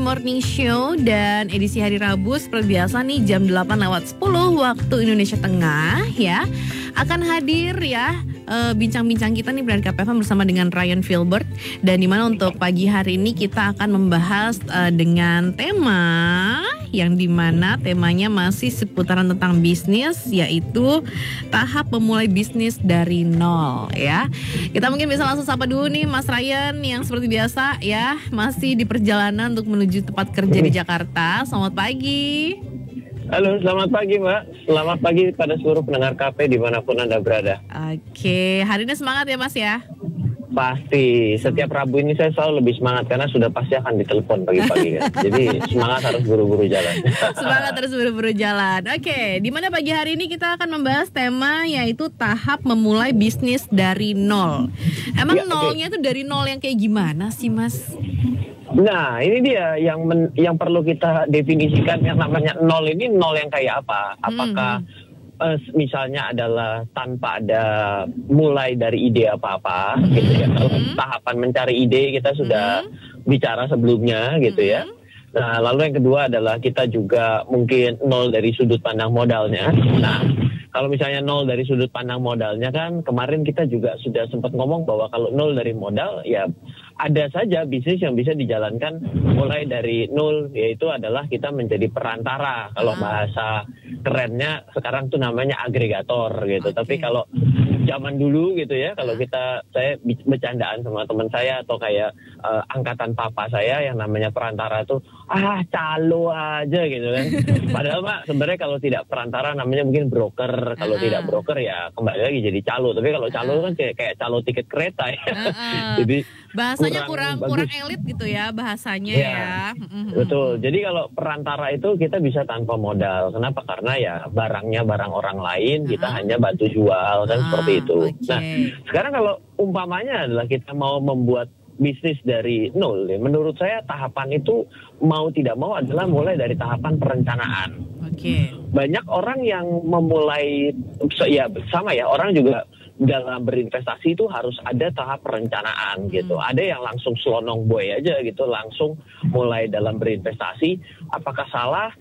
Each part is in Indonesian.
Morning Show dan edisi hari Rabu seperti biasa nih jam 8:10 waktu Indonesia Tengah ya. Akan hadir ya bincang-bincang kita nih dari KPFM bersama dengan Ryan Filbert. Dan dimana untuk pagi hari ini kita akan membahas dengan tema yang dimana temanya masih seputaran tentang bisnis, yaitu tahap memulai bisnis dari nol ya. Kita mungkin bisa langsung sapa dulu nih Mas Ryan yang seperti biasa ya masih di perjalanan untuk menuju tempat kerja di Jakarta. Selamat pagi. Halo, selamat pagi Mbak. Selamat pagi pada seluruh pendengar KP dimanapun Anda berada. Oke, hari ini semangat ya Mas ya? Pasti, setiap Rabu ini saya selalu lebih semangat karena sudah pasti akan ditelepon pagi-pagi kan. Jadi semangat harus buru-buru jalan. Semangat harus buru-buru jalan. Oke, di mana pagi hari ini kita akan membahas tema yaitu tahap memulai bisnis dari nol. Emang ya, nolnya itu dari nol yang kayak gimana sih Mas? Nah, ini dia yang perlu kita definisikan yang namanya nol ini nol yang kayak apa? Apakah misalnya adalah tanpa ada mulai dari ide apa-apa gitu ya. Kalau tahapan mencari ide kita sudah bicara sebelumnya gitu ya. Nah, lalu yang kedua adalah kita juga mungkin nol dari sudut pandang modalnya. Nah, kalau misalnya nol dari sudut pandang modalnya kan kemarin kita juga sudah sempat ngomong bahwa kalau nol dari modal ya ada saja bisnis yang bisa dijalankan mulai dari nol, yaitu adalah kita menjadi perantara. Kalau bahasa kerennya sekarang tuh namanya agregator gitu. Tapi kalau zaman dulu gitu ya, kalau saya bercandaan sama teman saya atau kayak angkatan papa saya yang namanya perantara tuh calo aja gitu kan. Padahal Pak sebenarnya kalau tidak perantara namanya mungkin broker, kalau tidak broker ya kembali lagi jadi calo. Tapi kalau calo kan kayak calo tiket kereta ya. Jadi bahasanya kurang elit gitu ya bahasanya ya. Betul. Jadi kalau perantara itu kita bisa tanpa modal. Kenapa? Karena ya barangnya barang orang lain, kita hanya bantu jual kan seperti itu. Okay. Nah, sekarang kalau umpamanya adalah kita mau membuat bisnis dari nol, ya, menurut saya tahapan itu mau tidak mau adalah mulai dari tahapan perencanaan. Okay. Banyak orang yang memulai, ya sama ya, orang juga dalam berinvestasi itu harus ada tahap perencanaan gitu. Ada yang langsung selonong boy aja gitu, langsung mulai dalam berinvestasi. Apakah salah?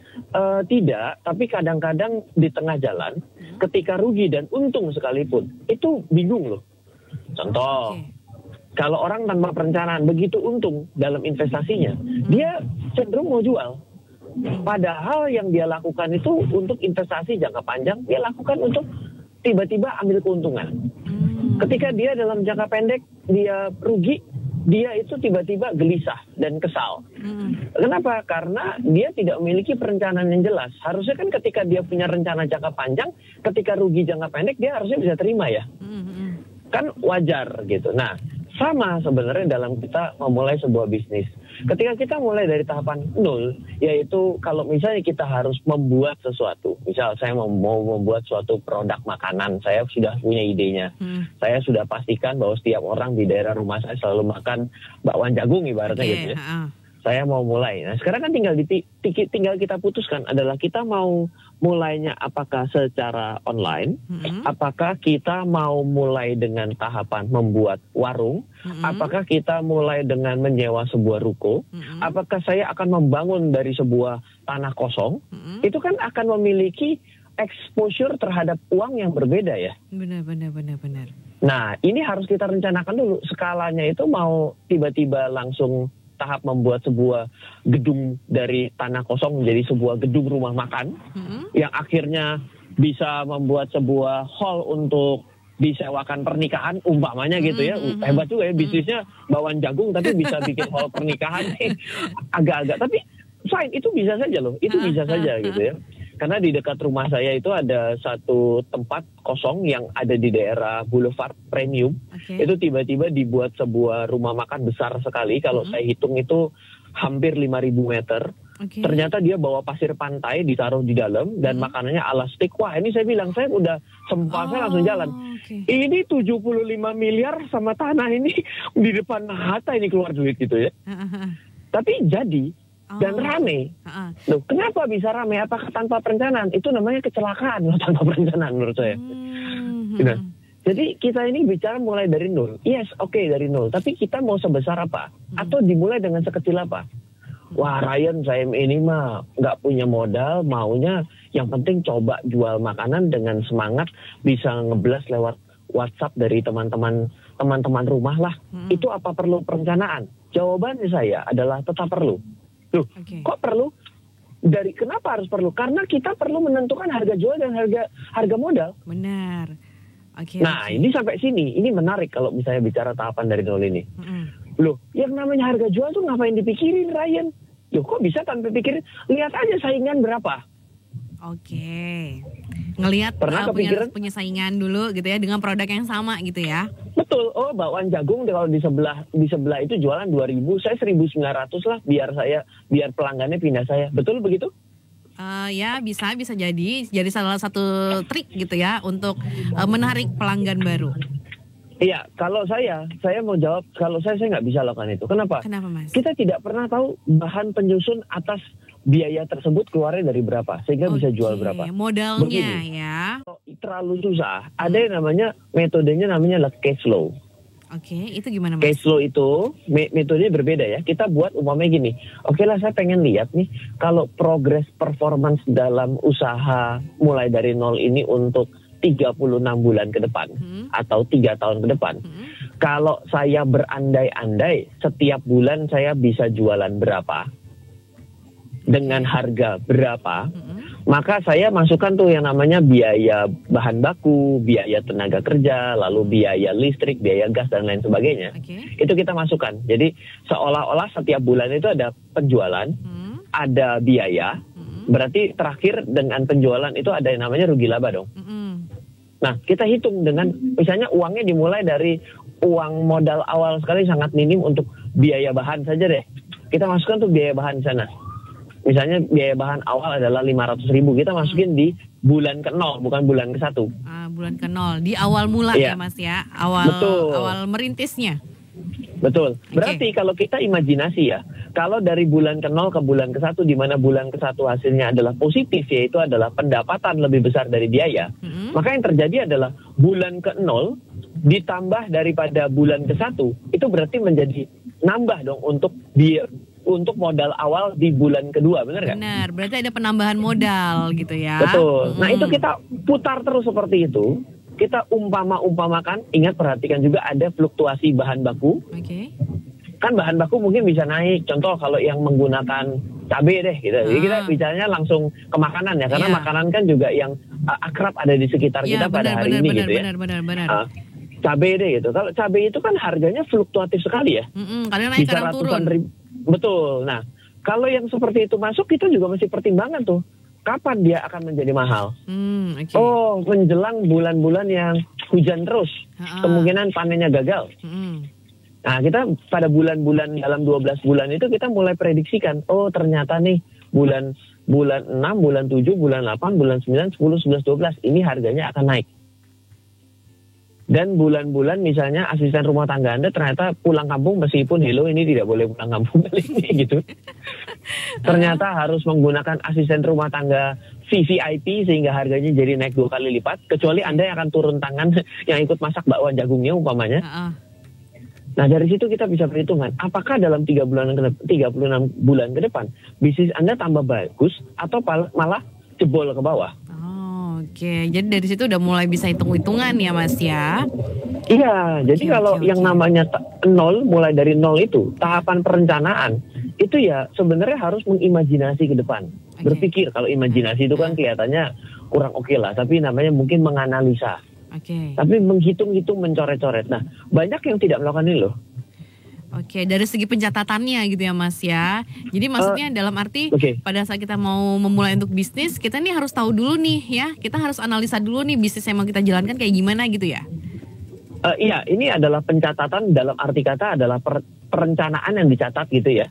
Tidak, tapi kadang-kadang di tengah jalan, ketika rugi dan untung sekalipun, itu bingung loh. Contoh, kalau orang tanpa perencanaan begitu untung dalam investasinya, dia cenderung mau jual. Padahal yang dia lakukan itu untuk investasi jangka panjang, dia lakukan untuk tiba-tiba ambil keuntungan. Ketika dia dalam jangka pendek dia rugi, dia itu tiba-tiba gelisah dan kesal. Kenapa? Karena dia tidak memiliki perencanaan yang jelas. Harusnya kan ketika dia punya rencana jangka panjang, ketika rugi jangka pendek dia harusnya bisa terima ya. Kan wajar gitu. Nah, sama sebenarnya dalam kita memulai sebuah bisnis. Ketika kita mulai dari tahapan nol, yaitu kalau misalnya kita harus membuat sesuatu. Misal saya mau membuat suatu produk makanan, saya sudah punya idenya. Saya sudah pastikan bahwa setiap orang di daerah rumah saya selalu makan bakwan jagung ibaratnya gitu ya. Saya mau mulai. Nah, sekarang kan tinggal kita putuskan adalah kita mau mulainya apakah secara online, apakah kita mau mulai dengan tahapan membuat warung, apakah kita mulai dengan menyewa sebuah ruko, apakah saya akan membangun dari sebuah tanah kosong, itu kan akan memiliki exposure terhadap uang yang berbeda ya. Benar. Nah, ini harus kita rencanakan dulu. Skalanya itu mau tiba-tiba langsung tahap membuat sebuah gedung dari tanah kosong menjadi sebuah gedung rumah makan yang akhirnya bisa membuat sebuah hall untuk disewakan pernikahan umpamanya gitu ya. Hebat juga ya bisnisnya bawang jagung tapi bisa bikin hall pernikahan agak-agak, tapi fine, itu bisa saja loh, itu bisa saja gitu ya. Karena di dekat rumah saya itu ada satu tempat kosong yang ada di daerah Boulevard Premium. Itu tiba-tiba dibuat sebuah rumah makan besar sekali. Kalau saya hitung itu hampir 5.000 meter. Ternyata dia bawa pasir pantai ditaruh di dalam dan makanannya ala steak. Wah, ini saya bilang, saya udah saya langsung jalan. Ini 75 miliar sama tanah ini di depan Hatta ini keluar duit gitu ya. Tapi jadi dan rame. Loh, kenapa bisa rame? Apakah tanpa perencanaan? Itu namanya kecelakaan loh, tanpa perencanaan menurut saya. Nah, jadi kita ini bicara mulai dari nol. Yes, oke, dari nol. Tapi kita mau sebesar apa? Atau dimulai dengan sekecil apa? Wah Ryan, saya ini mah nggak punya modal, maunya yang penting coba jual makanan dengan semangat bisa ngeblas lewat WhatsApp dari teman-teman rumah lah. Itu apa perlu perencanaan? Jawabannya saya adalah tetap perlu. Loh, kok perlu? Kenapa harus perlu? Karena kita perlu menentukan harga jual dan harga modal. Benar. Ini sampai sini, ini menarik kalau misalnya bicara tahapan dari nol ini. Loh, yang namanya harga jual tuh ngapain dipikirin, Ryan? Loh, kok bisa tanpa pikirin? Lihat aja saingan berapa. Ngelihat punya saingan dulu gitu ya, dengan produk yang sama gitu ya. Betul. Oh, bakwan jagung kalau di sebelah itu jualan 2.000, saya 1.900 lah biar pelanggannya pindah saya. Betul begitu? Ya bisa jadi salah satu trik gitu ya untuk menarik pelanggan baru. Iya, kalau saya mau jawab, kalau saya nggak bisa lakukan itu. Kenapa? Kenapa, Mas? Kita tidak pernah tahu bahan penyusun atas biaya tersebut keluarnya dari berapa, sehingga bisa jual berapa. Modalnya begini, ya. Terlalu susah. Ada yang metodenya namanya cash flow. Itu gimana, Mas? Cash flow itu metodenya berbeda ya. Kita buat umpamanya gini. Oke lah, saya pengen lihat nih kalau progres performance dalam usaha mulai dari nol ini untuk 36 bulan ke depan atau 3 tahun ke depan. Kalau saya berandai-andai setiap bulan saya bisa jualan berapa dengan harga berapa, maka saya masukkan tuh yang namanya biaya bahan baku, biaya tenaga kerja, lalu biaya listrik, biaya gas dan lain sebagainya. Itu kita masukkan. Jadi seolah-olah setiap bulan itu ada penjualan, ada biaya. Berarti terakhir dengan penjualan itu ada yang namanya rugi laba dong. Nah, kita hitung dengan misalnya uangnya dimulai dari uang modal awal sekali sangat minim untuk biaya bahan saja deh. Kita masukkan tuh biaya bahan di sana. Misalnya biaya bahan awal adalah 500.000, kita masukin di bulan ke-0, bukan bulan ke-1. Bulan ke-0, di awal mula ya Mas ya, awal merintisnya. Betul. Berarti kalau kita imajinasi ya, kalau dari bulan ke-0 ke bulan ke-1, di mana bulan ke-1 hasilnya adalah positif, yaitu adalah pendapatan lebih besar dari biaya, maka yang terjadi adalah bulan ke-0 ditambah daripada bulan ke-1, itu berarti menjadi nambah dong untuk modal awal di bulan kedua, benar nggak? Benar, berarti ada penambahan modal gitu ya. Betul. Nah itu kita putar terus seperti itu. Kita umpamakan, ingat perhatikan juga ada fluktuasi bahan baku. Kan bahan baku mungkin bisa naik. Contoh kalau yang menggunakan cabai deh gitu. Jadi kita bicaranya langsung ke makanan ya, karena makanan kan juga yang akrab ada di sekitar kita pada hari ini gitu ya. Benar. Cabai deh gitu. Kalau cabai itu kan harganya fluktuatif sekali ya. Kadang naik, bisa kadang turun. Ratusan ribu. Betul. Nah, kalau yang seperti itu masuk, kita juga mesti pertimbangan tuh. Kapan dia akan menjadi mahal? Oh, menjelang bulan-bulan yang hujan terus. Kemungkinan panennya gagal. Nah, kita pada bulan-bulan dalam 12 bulan itu kita mulai prediksikan. Oh, ternyata nih bulan 6, bulan 7, bulan 8, bulan 9, 10, 11, 12. Ini harganya akan naik. Dan bulan-bulan misalnya asisten rumah tangga Anda ternyata pulang kampung, meskipun hello ini tidak boleh pulang kampung kali ini gitu. Ternyata harus menggunakan asisten rumah tangga VVIP sehingga harganya jadi naik 2 kali lipat. Kecuali Anda yang akan turun tangan yang ikut masak bakwan jagungnya umpamanya. Nah dari situ kita bisa perhitungan apakah dalam 36 bulan ke depan bisnis Anda tambah bagus atau malah jebol ke bawah. Jadi dari situ udah mulai bisa hitung-hitungan ya Mas ya. Iya, jadi kalau yang namanya nol, mulai dari nol itu tahapan perencanaan itu ya sebenarnya harus mengimajinasi ke depan. Berpikir, kalau imajinasi itu kan kelihatannya kurang oke lah, tapi namanya mungkin menganalisa. Tapi menghitung-hitung, mencoret-coret. Nah, banyak yang tidak melakukan ini loh. Dari segi pencatatannya gitu ya Mas ya. Jadi maksudnya dalam arti pada saat kita mau memulai untuk bisnis, kita nih harus tahu dulu nih ya. Kita harus analisa dulu nih bisnis yang mau kita jalankan kayak gimana gitu ya. Iya, ini adalah pencatatan dalam arti kata adalah perencanaan yang dicatat gitu ya.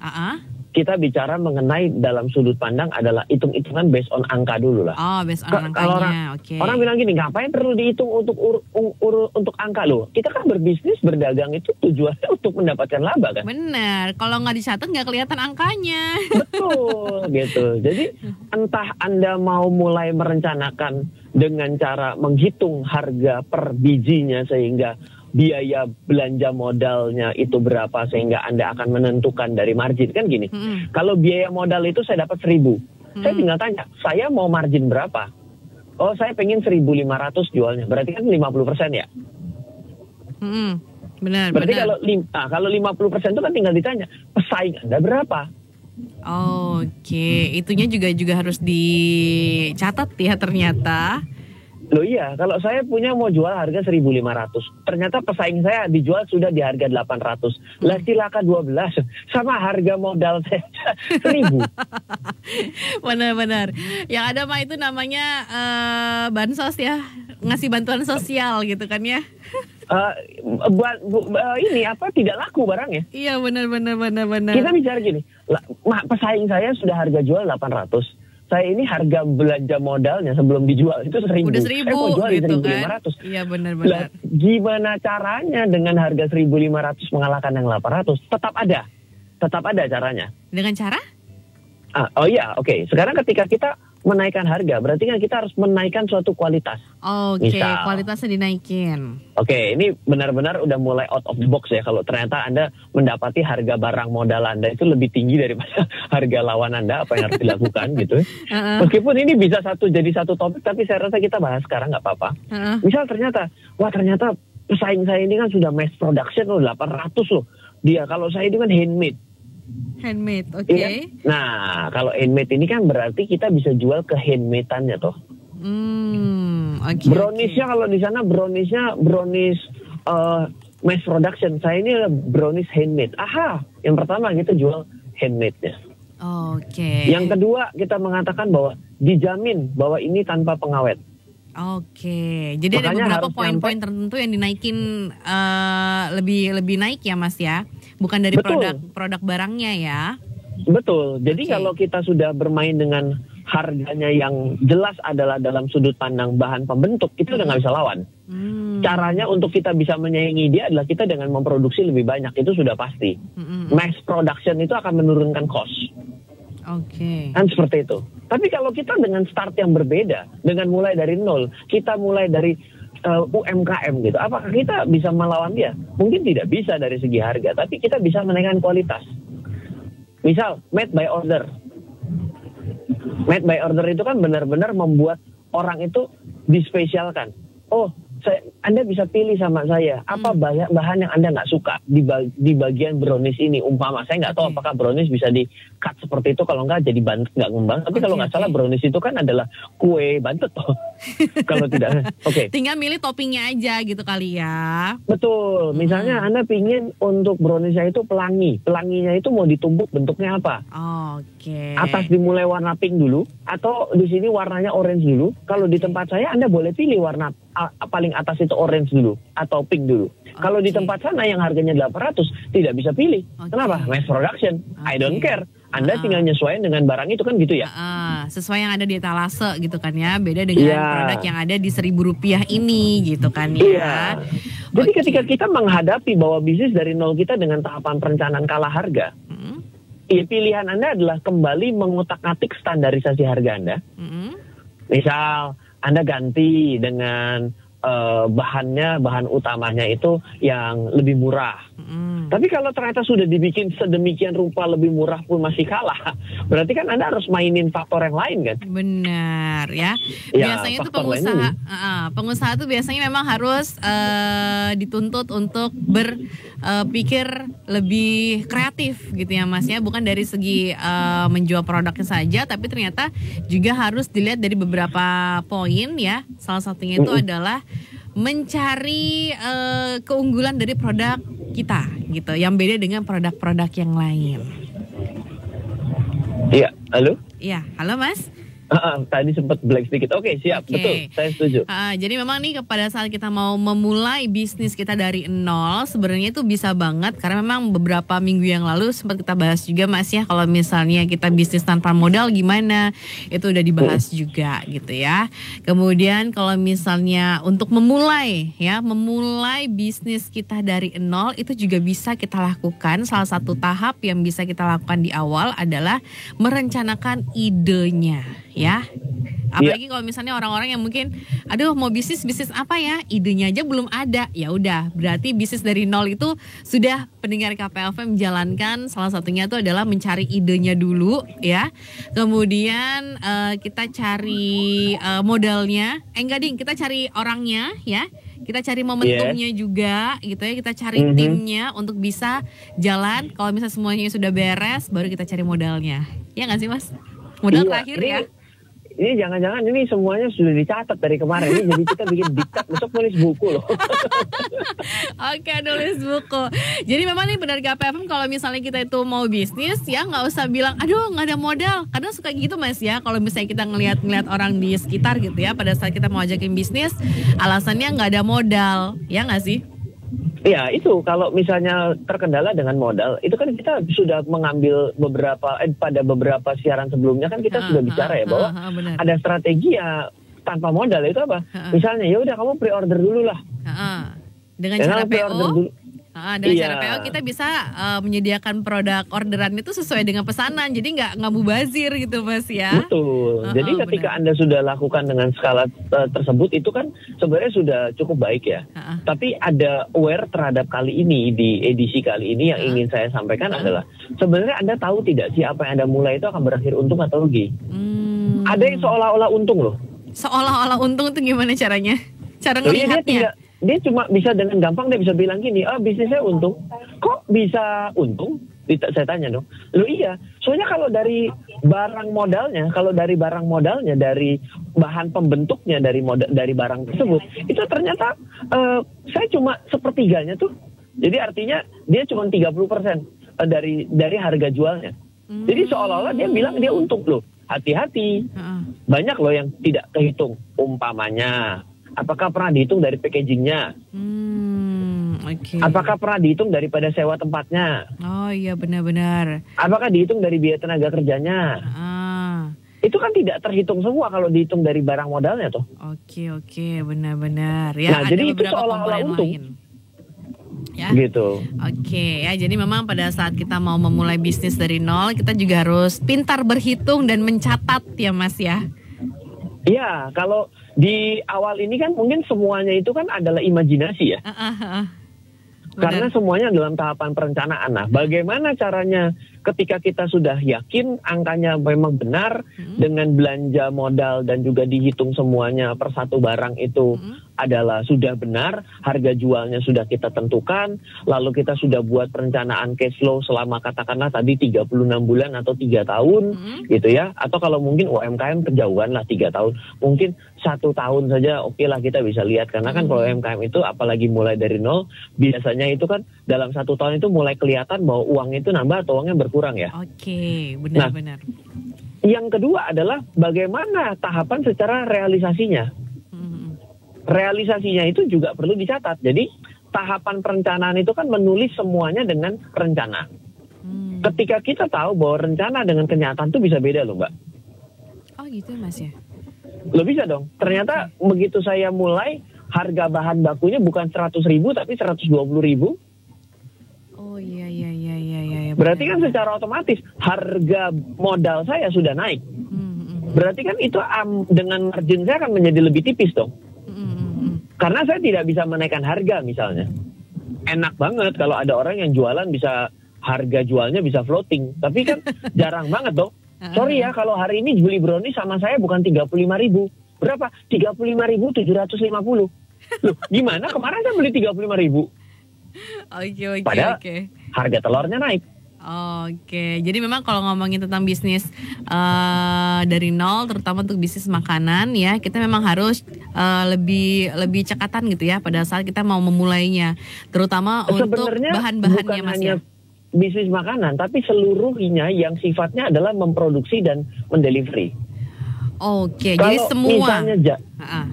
Kita bicara mengenai dalam sudut pandang adalah hitung-hitungan based on angka dulu lah. Based on angkanya. Orang bilang gini, ngapain perlu dihitung untuk angka loh? Kita kan berbisnis, berdagang itu tujuannya untuk mendapatkan laba kan? Benar. Kalau nggak dicatat nggak kelihatan angkanya. Betul, gitu. Jadi entah Anda mau mulai merencanakan dengan cara menghitung harga per bijinya sehingga biaya belanja modalnya itu berapa sehingga Anda akan menentukan dari margin. Kan gini, kalau biaya modal itu saya dapat 1.000, saya tinggal tanya, saya mau margin berapa? Oh, saya pengen 1.500 jualnya, berarti kan 50% ya? Benar. Berarti kalau 50% itu kan tinggal ditanya, pesaing Anda berapa? Oke, itunya juga harus dicatat ya ternyata. Loh iya, kalau saya punya mau jual harga 1.500, ternyata pesaing saya dijual sudah di harga 800. Lah silakan 12, sama harga modal saya 1.000. Benar-benar. Yang ada mah itu namanya bansos ya, ngasih bantuan sosial gitu kan ya. Ini apa tidak laku barangnya? Iya benar. Kita bicara gini, pesaing saya sudah harga jual 800. Saya ini harga belanja modalnya sebelum dijual itu 1.000. Udah 1.000 saya mau jual gitu 1.500. kan? Iya benar. Gimana caranya dengan harga 1.500 mengalahkan yang 800? Tetap ada caranya. Dengan cara? Oke. Sekarang ketika kita menaikkan harga, berarti kan kita harus menaikkan suatu kualitas. Oke, kualitasnya dinaikin. Oke, ini benar-benar udah mulai out of the box ya. Kalau ternyata Anda mendapati harga barang modal Anda itu lebih tinggi daripada harga lawan Anda, apa yang harus dilakukan gitu. Meskipun ini bisa jadi satu topik, tapi saya rasa kita bahas sekarang nggak apa-apa. Misal ternyata pesaing saya ini kan sudah mass production loh, 800 loh. Dia, kalau saya ini kan handmade, oke. Iya? Nah, kalau handmade ini kan berarti kita bisa jual ke handmade-annya toh. Okay, brownies-nya kalau di sana brownies mass production. Saya ini brownies handmade. Yang pertama kita jual handmade-nya. Oke. Yang kedua kita mengatakan bahwa dijamin bahwa ini tanpa pengawet. Oke. Jadi makanya ada beberapa poin-poin tertentu yang dinaikin lebih naik ya Mas ya. Bukan dari produk barangnya ya. Betul. Jadi kalau kita sudah bermain dengan harganya yang jelas adalah dalam sudut pandang bahan pembentuk, kita udah nggak bisa lawan. Caranya untuk kita bisa menyaingi dia adalah kita dengan memproduksi lebih banyak, itu sudah pasti. Mass production itu akan menurunkan cost. Oke. Kan seperti itu. Tapi kalau kita dengan start yang berbeda, dengan mulai dari nol, kita mulai dari UMKM gitu, apakah kita bisa melawan dia? Mungkin tidak bisa dari segi harga, tapi kita bisa menaikkan kualitas. Misal, made by order. Made by order itu kan benar-benar membuat orang itu dispesialkan. Anda bisa pilih sama saya, apa bahan yang Anda nggak suka di bagian brownies ini. Umpama, saya nggak tahu apakah brownies bisa di-cut seperti itu, kalau nggak jadi bantet, nggak ngembang. Tapi kalau nggak salah brownies itu kan adalah kue bantet toh. Kalau tidak, tinggal milih toppingnya aja gitu kali ya. Betul, misalnya Anda pingin untuk browniesnya itu pelangi. Pelanginya itu mau ditumbuk bentuknya apa? Atas dimulai warna pink dulu, atau di sini warnanya orange dulu. Kalau di tempat saya Anda boleh pilih warna paling atas itu orange dulu atau pink dulu. Kalau di tempat sana yang harganya 800 tidak bisa pilih. Kenapa? Mass production. I don't care. Anda tinggal nyesuaiin dengan barang itu kan gitu ya. Sesuai yang ada di etalase gitu kan ya. Beda dengan produk yang ada di Rp1.000 ini gitu kan ya. Jadi ketika kita menghadapi bahwa bisnis dari nol kita dengan tahapan perencanaan kalah harga, pilihan Anda adalah kembali mengutak-atik standarisasi harga Anda. Misal Anda ganti dengan bahan utamanya itu yang lebih murah. Tapi kalau ternyata sudah dibikin sedemikian rupa lebih murah pun masih kalah, berarti kan Anda harus mainin faktor yang lain kan? Benar ya. Biasanya itu pengusaha itu biasanya memang harus dituntut untuk berpikir lebih kreatif gitu ya Mas ya. Bukan dari segi menjual produknya saja, tapi ternyata juga harus dilihat dari beberapa poin ya. Salah satunya itu adalah mencari keunggulan dari produk kita gitu, yang beda dengan produk-produk yang lain. Iya, halo? Iya, halo Mas. Tadi sempat blank sedikit. Oke, siap. Betul, saya setuju. Jadi memang nih pada saat kita mau memulai bisnis kita dari nol, sebenarnya itu bisa banget. Karena memang beberapa minggu yang lalu sempat kita bahas juga Mas ya, kalau misalnya kita bisnis tanpa modal gimana, itu udah dibahas juga gitu ya. Kemudian kalau misalnya untuk memulai bisnis kita dari nol, itu juga bisa kita lakukan. Salah satu tahap yang bisa kita lakukan di awal adalah merencanakan idenya. ya. Apalagi kalau misalnya orang-orang yang mungkin, aduh mau bisnis apa ya, idenya aja belum ada. Ya udah, berarti bisnis dari nol itu sudah pendengar KPFM menjalankan. Salah satunya itu adalah mencari idenya dulu ya. Kemudian kita cari modalnya. Enggak ding, kita cari orangnya ya. Kita cari momentumnya juga gitu ya. Kita cari timnya untuk bisa jalan. Kalau misalnya semuanya sudah beres, baru kita cari modalnya. Ya nggak sih Mas? Modal terakhir ya. Ini jangan-jangan ini semuanya sudah dicatat dari kemarin. Ini jadi kita bikin diktat besok nulis buku loh. Oke, nulis buku. Jadi memang nih benar KPFM kalau misalnya kita itu mau bisnis ya nggak usah bilang aduh nggak ada modal. Kadang suka gitu Mas ya. Kalau misalnya kita ngelihat orang di sekitar gitu ya, pada saat kita mau ajakin bisnis, alasannya nggak ada modal, ya nggak sih? Ya itu kalau misalnya terkendala dengan modal, itu kan kita sudah mengambil pada beberapa siaran sebelumnya kan kita sudah bicara ya bahwa ada strategi ya tanpa modal itu apa? Misalnya ya udah kamu pre-order dulu lah. Dengan cara PO. Dengan cara PO kita bisa menyediakan produk orderan itu sesuai dengan pesanan, jadi nggak mubazir gitu Mas ya. Betul. Jadi ketika Anda sudah lakukan dengan skala tersebut itu kan sebenarnya sudah cukup baik ya. Tapi ada aware terhadap kali ini di edisi kali ini yang ingin saya sampaikan adalah sebenarnya Anda tahu tidak sih apa yang Anda mulai itu akan berakhir untung atau rugi? Ada yang seolah-olah untung loh. Seolah-olah untung itu gimana caranya? Cara ngelihatnya? Dia cuma bisa dengan gampang dia bisa bilang gini, bisnisnya untung. Kok bisa untung? Saya tanya dong. Loh iya, soalnya kalau dari barang modalnya, dari bahan pembentuknya dari barang tersebut, itu ternyata saya cuma sepertiganya tuh. Jadi artinya dia cuma 30% dari harga jualnya. Jadi seolah-olah dia bilang dia untung loh. Hati-hati. Banyak loh yang tidak kehitung umpamanya. Apakah pernah dihitung dari packagingnya? Apakah pernah dihitung daripada sewa tempatnya? Oh iya benar-benar. Apakah dihitung dari biaya tenaga kerjanya? Itu kan tidak terhitung semua kalau dihitung dari barang modalnya tuh. Oke, benar-benar. Ya, nah, jadi itu seolah-olah untung. Ya. Gitu. Oke, ya jadi memang pada saat kita mau memulai bisnis dari nol, kita juga harus pintar berhitung dan mencatat ya Mas ya. Iya, kalau di awal ini kan mungkin semuanya itu kan adalah imajinasi ya. Karena semuanya dalam tahapan perencanaan. Nah, bagaimana caranya ketika kita sudah yakin angkanya memang benar dengan belanja modal dan juga dihitung semuanya per satu barang itu adalah sudah benar, harga jualnya sudah kita tentukan, lalu kita sudah buat perencanaan cash flow selama katakanlah tadi 36 bulan atau 3 tahun gitu ya, atau kalau mungkin UMKM kejauhan lah 3 tahun, mungkin 1 tahun saja oke lah kita bisa lihat, karena kan kalau UMKM itu apalagi mulai dari nol, biasanya itu kan dalam 1 tahun itu mulai kelihatan bahwa uang itu nambah atau uangnya berkurang ya. Oke, benar-benar. Yang kedua adalah bagaimana tahapan secara realisasinya. Realisasinya itu juga perlu dicatat. Jadi tahapan perencanaan itu kan menulis semuanya dengan rencana. Ketika kita tahu bahwa rencana dengan kenyataan itu bisa beda loh Mbak. Oh gitu Mas ya? Loh bisa dong. Ternyata begitu saya mulai harga bahan bakunya bukan 100.000 tapi 120.000. Oh iya. Berarti kan secara otomatis harga modal saya sudah naik. Berarti kan itu dengan margin saya akan menjadi lebih tipis dong. Karena saya tidak bisa menaikkan harga misalnya. Enak banget kalau ada orang yang jualan bisa harga jualnya bisa floating. Tapi kan jarang banget dong. Sorry ya kalau hari ini beli brownies sama saya bukan 35.000. Berapa? 35.750. Loh gimana? Kemarin saya beli 35.000. Oke. Padahal harga telurnya naik. Oke, jadi memang kalau ngomongin tentang bisnis dari nol, terutama untuk bisnis makanan ya, kita memang harus lebih cekatan gitu ya pada saat kita mau memulainya, terutama untuk bahan-bahannya Mas ya. Bisnis makanan, tapi seluruhnya yang sifatnya adalah memproduksi dan mendelivery. Oke, jadi semua. Misalnya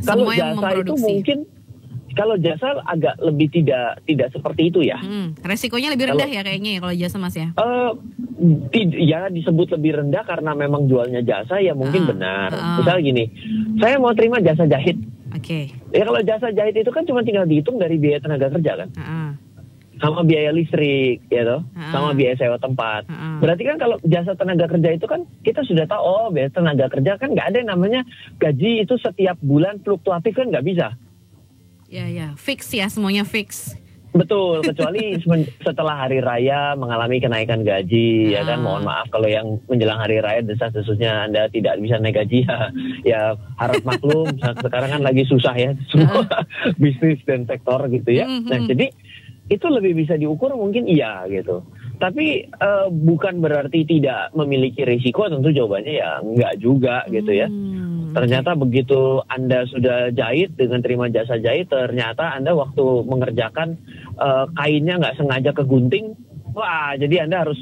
kalau semua yang jasa itu mungkin. Kalau jasa agak lebih tidak seperti itu ya. Resikonya lebih rendah ya kayaknya ya kalau jasa Mas ya? Ya disebut lebih rendah karena memang jualnya jasa ya mungkin benar. Misal gini, saya mau terima jasa jahit. Oke. Ya kalau jasa jahit itu kan cuma tinggal dihitung dari biaya tenaga kerja kan. sama biaya listrik, ya toh, sama biaya sewa tempat. Berarti kan kalau jasa tenaga kerja itu kan kita sudah tahu, oh biaya tenaga kerja kan nggak ada yang namanya gaji itu setiap bulan fluktuatif kan nggak bisa. Ya, fix ya, semuanya fix. Betul, kecuali setelah hari raya mengalami kenaikan gaji, ya kan. Mohon maaf kalau yang menjelang hari raya desas-desusnya Anda tidak bisa naik gaji, ya harap maklum. Sekarang kan lagi susah ya, semua bisnis dan sektor gitu ya. Nah, jadi itu lebih bisa diukur mungkin iya gitu. Tapi bukan berarti tidak memiliki risiko, tentu jawabannya ya enggak juga gitu ya. Ternyata begitu Anda sudah jahit dengan terima jasa jahit, ternyata Anda waktu mengerjakan kainnya nggak sengaja kegunting, wah jadi Anda harus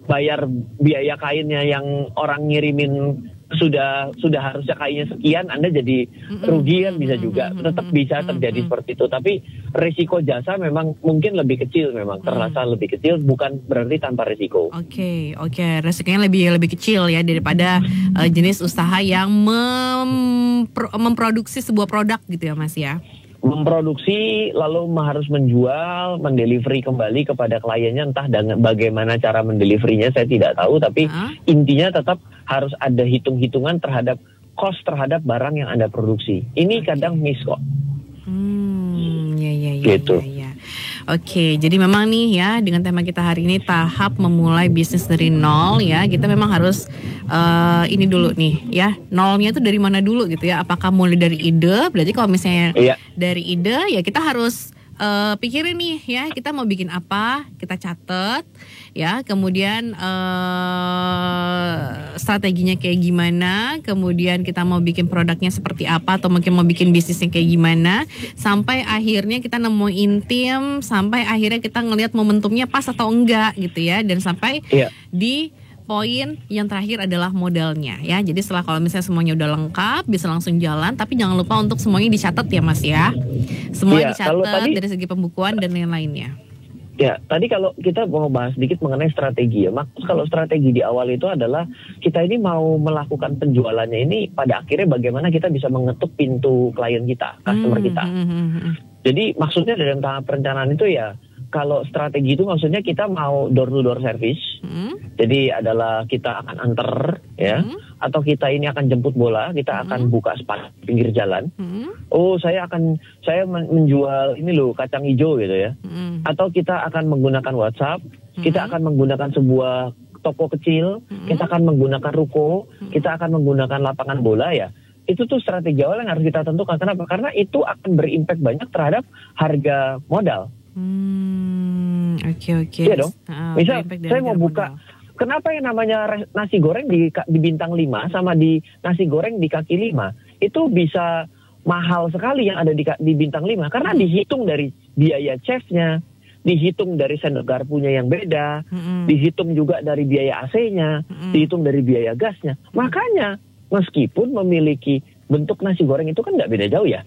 bayar biaya kainnya yang orang ngirimin sudah harusnya kainnya sekian, Anda jadi rugi kan bisa juga, tetap bisa terjadi seperti itu. Tapi risiko jasa memang mungkin lebih kecil, memang terasa lebih kecil, bukan berarti tanpa risiko. Oke, risikonya lebih kecil ya daripada jenis usaha yang memproduksi sebuah produk gitu ya Mas ya. Memproduksi lalu harus menjual, mendelivery kembali kepada kliennya, entah dengan bagaimana cara mendeliverinya saya tidak tahu, tapi intinya tetap harus ada hitung-hitungan terhadap cost terhadap barang yang Anda produksi. Ini kadang miss kok. Gitu. Oke, jadi memang nih ya dengan tema kita hari ini tahap memulai bisnis dari nol ya, kita memang harus ini dulu nih ya, nolnya itu dari mana dulu gitu ya, apakah mulai dari ide, berarti kalau misalnya dari ide ya kita harus pikirin nih ya, kita mau bikin apa, kita catat ya, kemudian strateginya kayak gimana, kemudian kita mau bikin produknya seperti apa, atau mungkin mau bikin bisnisnya kayak gimana, sampai akhirnya kita nemuin tim, sampai akhirnya kita ngelihat momentumnya pas atau enggak gitu ya, dan sampai di poin yang terakhir adalah modalnya ya. Jadi setelah kalau misalnya semuanya udah lengkap, bisa langsung jalan, tapi jangan lupa untuk semuanya dicatat ya Mas ya. Semuanya dicatat dari segi pembukuan dan lain-lainnya. Ya, tadi kalau kita mau bahas sedikit mengenai strategi ya. Maksud kalau strategi di awal itu adalah kita ini mau melakukan penjualannya ini pada akhirnya bagaimana kita bisa mengetuk pintu klien kita, customer kita. Jadi maksudnya dalam tahap perencanaan itu ya, kalau strategi itu maksudnya kita mau door to door service. Jadi adalah kita akan antar ya, atau kita ini akan jemput bola, kita akan buka spot pinggir jalan. Oh, saya menjual ini loh kacang hijau gitu ya. Atau kita akan menggunakan WhatsApp, kita akan menggunakan sebuah toko kecil, kita akan menggunakan ruko, kita akan menggunakan lapangan bola ya. Itu tuh strategi awal yang harus kita tentukan. Kenapa? Karena itu akan berimpact banyak terhadap harga modal. Oke. Iya dong. Misal saya mau buka, kenapa yang namanya nasi goreng di bintang 5 sama di nasi goreng di kaki 5 itu bisa mahal sekali yang ada di bintang 5 karena dihitung dari biaya chefnya, dihitung dari sendok garpunya yang beda, dihitung juga dari biaya AC-nya, dihitung dari biaya gasnya. Makanya meskipun memiliki bentuk nasi goreng itu kan nggak beda jauh ya,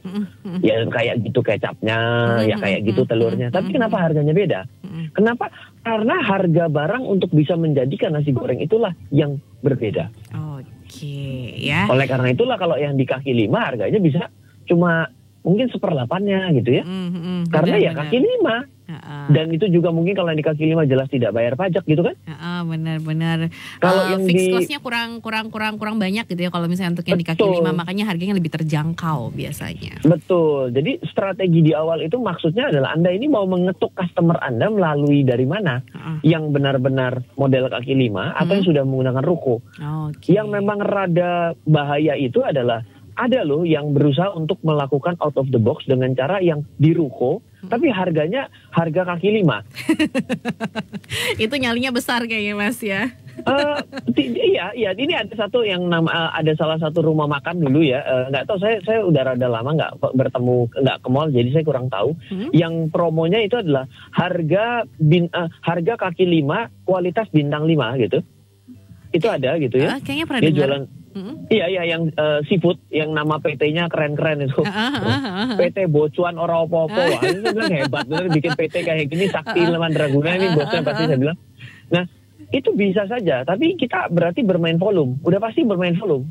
ya kayak gitu kecapnya, ya kayak gitu telurnya. Tapi kenapa harganya beda? Kenapa? Karena harga barang untuk bisa menjadikan nasi goreng itulah yang berbeda. Oke, ya. Oleh karena itulah kalau yang di kaki 5 harganya bisa cuma mungkin 1/8-nya gitu ya. Karena ya kaki 5. Dan itu juga mungkin kalau yang di kaki 5 jelas tidak bayar pajak gitu kan? Benar. Kalau yang fixed cost-nya kurang banyak gitu ya kalau misalnya untuk yang di kaki 5, makanya harganya lebih terjangkau biasanya. Betul. Jadi strategi di awal itu maksudnya adalah Anda ini mau mengetuk customer Anda melalui dari mana? Yang benar-benar model kaki 5 atau yang sudah menggunakan ruko. Yang memang rada bahaya itu adalah ada loh yang berusaha untuk melakukan out of the box dengan cara yang di ruko, tapi harganya harga kaki 5. Itu nyalinya besar kayaknya Mas ya. Iya, ini ada satu yang ada salah satu rumah makan dulu ya, nggak tahu saya udah rada lama nggak ke mall, jadi saya kurang tahu. Yang promonya itu adalah harga kaki 5 kualitas bintang 5 gitu. Itu ada gitu ya. Kayaknya pernah dia dengar. Jualan. Iya yang seafood yang nama PT-nya keren-keren itu. PT Bocuan ora opo-opo. Wah, ini saya bilang hebat bener bikin PT kayak gini, Sakti Mandraguna ini bosnya pasti saya bilang. Nah, itu bisa saja, tapi kita berarti bermain volume. Udah pasti bermain volume.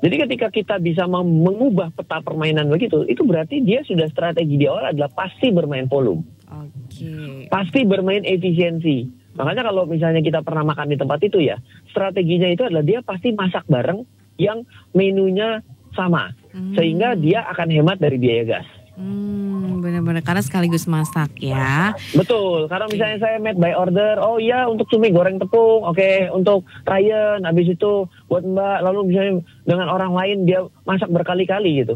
Jadi ketika kita bisa mengubah peta permainan begitu, itu berarti dia sudah strategi di awal adalah pasti bermain volume. Pasti bermain efisiensi. Makanya kalau misalnya kita pernah makan di tempat itu ya, strateginya itu adalah dia pasti masak bareng yang menunya sama. Sehingga dia akan hemat dari biaya gas. Benar-benar karena sekaligus masak ya. Betul, karena misalnya saya made by order, oh iya untuk cumi goreng tepung, oke, untuk Ryan, habis itu buat Mbak, lalu misalnya dengan orang lain dia masak berkali-kali gitu.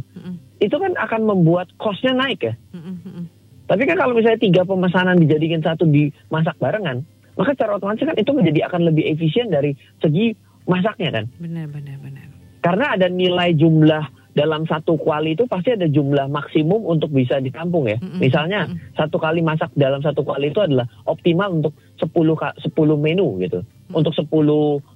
Itu kan akan membuat cost-nya naik ya. Tapi kan kalau misalnya 3 pemesanan dijadikan 1 dimasak barengan, maka secara otomatis kan itu menjadi akan lebih efisien dari segi masaknya kan. Benar. Karena ada nilai jumlah dalam satu kuali itu pasti ada jumlah maksimum untuk bisa ditampung ya. Misalnya 1 kali masak dalam 1 kuali itu adalah optimal untuk 10 menu gitu. Untuk 10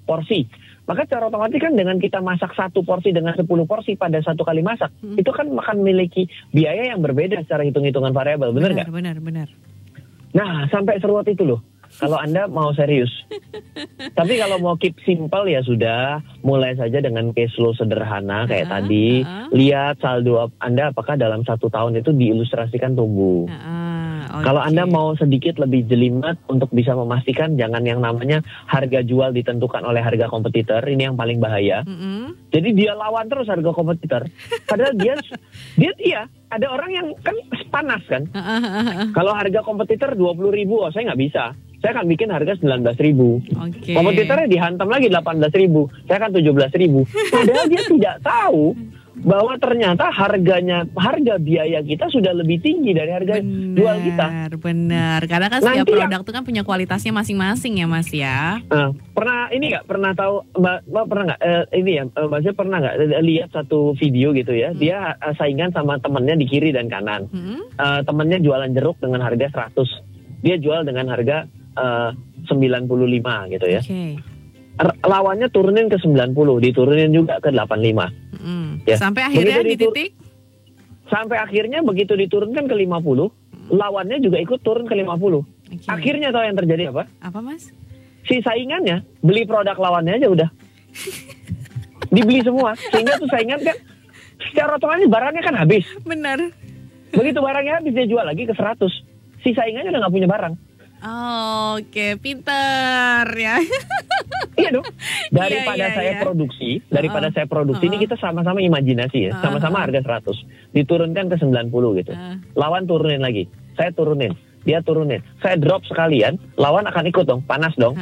porsi. Maka secara otomatis kan dengan kita masak 1 porsi dengan 10 porsi pada 1 kali masak, itu kan akan memiliki biaya yang berbeda secara hitung-hitungan variabel, benar nggak? Benar. Nah, sampai seruat itu loh. Kalau Anda mau serius. Tapi kalau mau keep simple ya sudah, mulai saja dengan cash flow sederhana kayak tadi. Lihat saldo Anda apakah dalam 1 tahun itu diilustrasikan tumbuh. Kalau Anda mau sedikit lebih jelimet untuk bisa memastikan jangan yang namanya harga jual ditentukan oleh harga kompetitor, ini yang paling bahaya. Jadi dia lawan terus harga kompetitor. Padahal dia iya, ada orang yang kan panas kan. Kalau harga kompetitor 20.000, oh saya nggak bisa. Saya akan bikin harga 19.000. Kompetitornya dihantam lagi 18.000. Saya akan 17.000. Padahal dia tidak tahu bahwa ternyata harga biaya kita sudah lebih tinggi dari harga jual kita. Benar. Karena kan setiap produk itu kan punya kualitasnya masing-masing ya Mas ya. Pernah tahu Mbak pernah nggak Mbak pernah nggak lihat satu video gitu ya? Dia saingan sama temannya di kiri dan kanan. Temannya jualan jeruk dengan harga 100. Dia jual dengan harga 95 gitu ya. Lawannya turunin ke 90, diturunin juga ke 85. Ya. Sampai akhirnya di titik? Sampai akhirnya begitu diturunkan ke 50, lawannya juga ikut turun ke 50. Akhirnya tahu yang terjadi apa? Apa Mas? Si saingannya beli produk lawannya aja udah. Dibeli semua. Sehingga tuh saingan kan secara otomatis barangnya kan habis. Benar. Begitu barangnya habis dia jual lagi ke 100. Si saingannya udah gak punya barang. Oke, pinter ya. Iya dong. Daripada saya produksi, ini kita sama-sama imajinasi ya. Sama-sama harga 100. Diturunkan ke 90 gitu. Lawan turunin lagi. Saya turunin. Dia turunin. Saya drop sekalian, lawan akan ikut dong. Panas dong.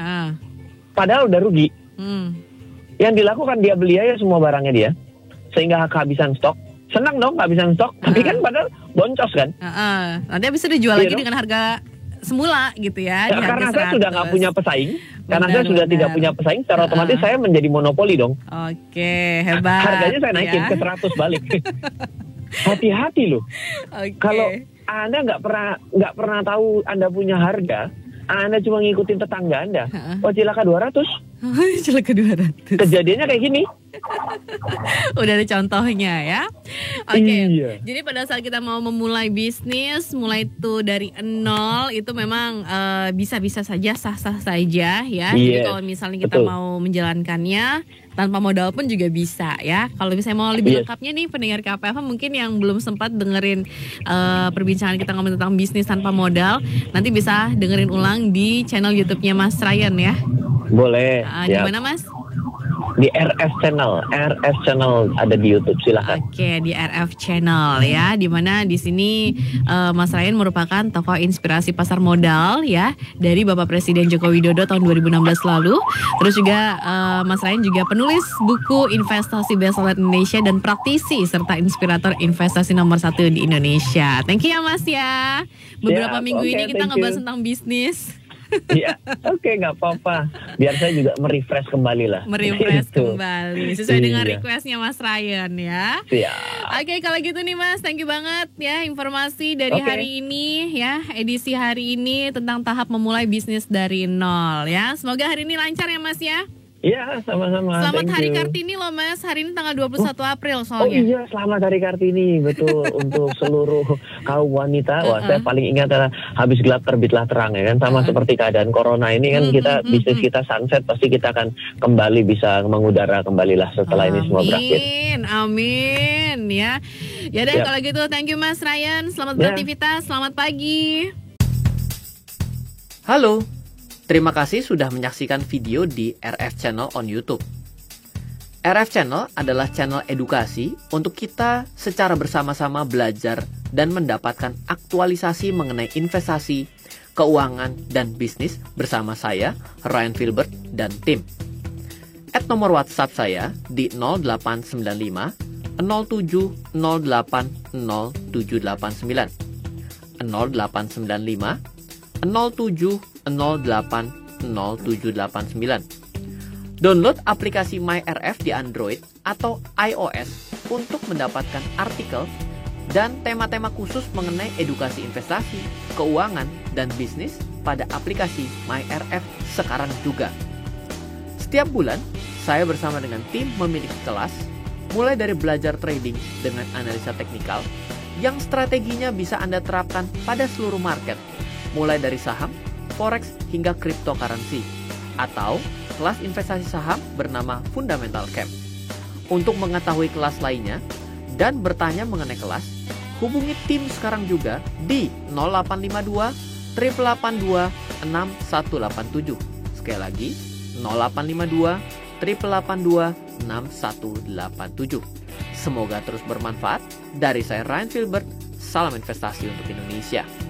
Padahal udah rugi. Yang dilakukan dia beli aja semua barangnya dia. Sehingga kehabisan stok. Senang dong kehabisan stok. Tapi kan padahal boncos kan. Nanti habis itu dijual lagi dengan harga semula gitu ya. Karena saya sudah nggak punya pesaing, saya sudah tidak punya pesaing, secara otomatis saya menjadi monopoli dong. Oke, hebat. Harganya saya naikin ke 100 balik. Hati-hati loh. Kalau Anda nggak pernah tahu Anda punya harga, Anda cuma ngikutin tetangga Anda. Oh cilaka 200. Cilaka 200. Kejadiannya kayak gini. Udah ada contohnya ya. Iya. Jadi pada saat kita mau memulai bisnis, mulai itu dari nol, itu memang bisa-bisa saja, sah-sah saja ya. Jadi kalau misalnya kita mau menjalankannya tanpa modal pun juga bisa ya. Kalau misalnya mau lebih lengkapnya nih pendengar KPFM mungkin yang belum sempat dengerin perbincangan kita ngomong tentang bisnis tanpa modal, nanti bisa dengerin ulang di channel YouTube-nya Mas Ryan ya. Boleh. Di mana Mas? Di RF Channel ada di YouTube, silakan. Oke, di RF Channel ya, dimana di sini Mas Ryan merupakan tokoh inspirasi pasar modal ya dari Bapak Presiden Joko Widodo tahun 2016 lalu. Terus juga Mas Ryan juga penulis buku investasi bestseller Indonesia dan praktisi serta inspirator investasi nomor 1 di Indonesia. Thank you ya Mas ya. Beberapa minggu ini kita ngebahas tentang bisnis. Iya, oke, nggak apa-apa. Biar saya juga merefresh kembali lah. Merefresh kembali sesuai dengan requestnya Mas Ryan ya. Oke, kalau gitu nih Mas, thank you banget ya informasi dari hari ini ya, edisi hari ini tentang tahap memulai bisnis dari nol ya. Semoga hari ini lancar ya Mas ya. Iya, sama-sama. Selamat Hari Kartini loh Mas. Hari ini tanggal 21 April soalnya. Oh iya, selamat Hari Kartini. Betul, untuk seluruh kaum wanita. Wah, saya paling ingat adalah habis gelap terbitlah terang ya kan. Sama seperti keadaan corona ini kan kita bisnis kita sunset, pasti kita akan kembali bisa mengudara kembali lah setelah ini semua berakhir. Amin ya. Ya deh kalau gitu, thank you Mas Ryan. Selamat beraktivitas, selamat pagi. Halo, terima kasih sudah menyaksikan video di RF Channel on YouTube. RF Channel adalah channel edukasi untuk kita secara bersama-sama belajar dan mendapatkan aktualisasi mengenai investasi, keuangan, dan bisnis bersama saya, Ryan Filbert, dan tim. Add nomor WhatsApp saya di 0895 07 08 0789 0895 07 08 0789. Download aplikasi MyRF di Android atau iOS untuk mendapatkan artikel dan tema-tema khusus mengenai edukasi investasi, keuangan, dan bisnis pada aplikasi MyRF sekarang juga. Setiap bulan, saya bersama dengan tim memiliki kelas, mulai dari belajar trading dengan analisa teknikal, yang strateginya bisa Anda terapkan pada seluruh market, mulai dari saham, forex, hingga cryptocurrency, atau kelas investasi saham bernama Fundamental Camp. Untuk mengetahui kelas lainnya dan bertanya mengenai kelas, hubungi tim sekarang juga di 0852 882 6187. Sekali lagi, 0852 882 6187. Semoga terus bermanfaat. Dari saya Ryan Filbert, salam investasi untuk Indonesia.